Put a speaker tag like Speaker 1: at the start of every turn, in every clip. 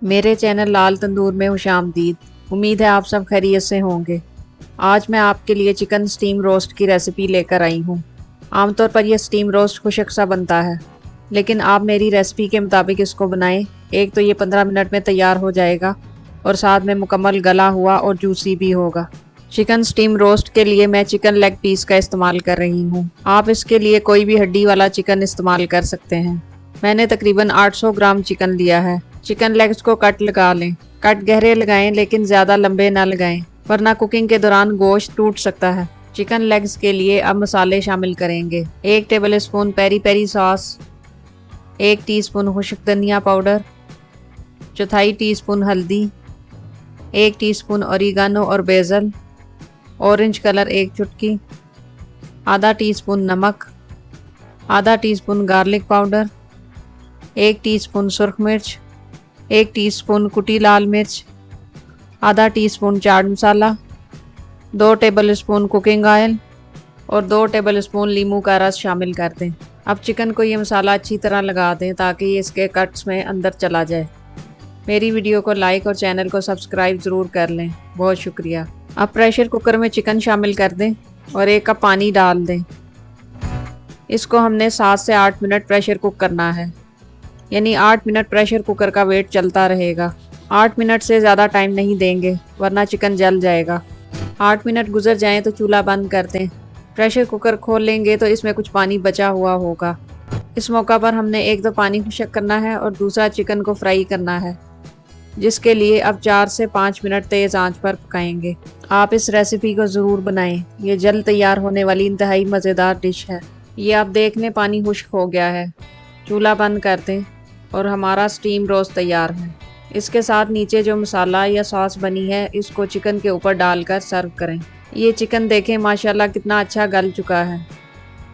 Speaker 1: मेरे चैनल लाल तंदूर में खुशामदीद। उम्मीद है आप सब खैरियत से होंगे। आज मैं आपके लिए चिकन स्टीम रोस्ट की रेसिपी लेकर आई हूँ। आमतौर पर यह स्टीम रोस्ट खुशक सा बनता है, लेकिन आप मेरी रेसिपी के मुताबिक इसको बनाएं। एक तो ये 15 मिनट में तैयार हो जाएगा और साथ में मुकम्मल गला हुआ और जूसी भी होगा। चिकन स्टीम रोस्ट के लिए मैं चिकन लेग पीस का इस्तेमाल कर रही हूँ। आप इसके लिए कोई भी हड्डी वाला चिकन इस्तेमाल कर सकते हैं। मैंने तकरीबन 800 ग्राम चिकन लिया है। चिकन लेग्स को कट लगा लें। कट गहरे लगाएं, लेकिन ज़्यादा लंबे ना लगाएं, वरना कुकिंग के दौरान गोश्त टूट सकता है। चिकन लेग्स के लिए अब मसाले शामिल करेंगे। 1 tablespoon peri peri sauce, 1 teaspoon खुश्क धनिया पाउडर, चौथाई टीस्पून हल्दी, 1 टीस्पून ओरिगानो और बेसल, ऑरेंज कलर 1 चुटकी, आधा टीस्पून नमक, आधा टीस्पून गार्लिक पाउडर, 1 टीस्पून सुरख मिर्च, 1 टीस्पून कुटी लाल मिर्च, आधा teaspoon chaat masala, 2 tablespoon cooking oil और 2 टेबल स्पून नींबू का रस शामिल कर दें। अब चिकन को ये मसाला अच्छी तरह लगा दें ताकि ये इसके कट्स में अंदर चला जाए। मेरी वीडियो को लाइक और चैनल को सब्सक्राइब ज़रूर कर लें। बहुत शुक्रिया। अब प्रेशर कुकर में चिकन शामिल कर दें और 1 कप पानी डाल दें। इसको हमने 7 से 8 मिनट प्रेशर कुक करना है, यानी 8 मिनट प्रेशर कुकर का वेट चलता रहेगा। 8 मिनट से ज़्यादा टाइम नहीं देंगे, वरना चिकन जल जाएगा। 8 मिनट गुजर जाएं तो चूल्हा बंद कर दें। प्रेशर कुकर खोल लेंगे तो इसमें कुछ पानी बचा हुआ होगा। इस मौका पर हमने एक तो पानी खुश्क करना है और दूसरा चिकन को फ्राई करना है, जिसके लिए अब 4 से 5 मिनट तेज़ आंच पर पकाएंगे। आप इस रेसिपी को ज़रूर बनाएं। ये जल्द तैयार होने वाली इंतहाई मज़ेदार डिश है। ये आप देख लें, पानी खुश्क हो गया है। चूल्हा बंद कर दें और हमारा स्टीम रोस्ट तैयार है। इसके साथ नीचे जो मसाला या सॉस बनी है, इसको चिकन के ऊपर डालकर सर्व करें। ये चिकन देखें माशाल्लाह कितना अच्छा गल चुका है।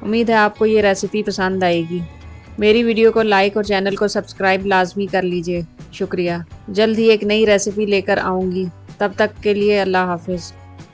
Speaker 1: उम्मीद है आपको ये रेसिपी पसंद आएगी। मेरी वीडियो को लाइक और चैनल को सब्सक्राइब लाजमी कर लीजिए। शुक्रिया। जल्द ही एक नई रेसिपी लेकर आऊँगी। तब तक के लिए अल्लाह हाफिज़।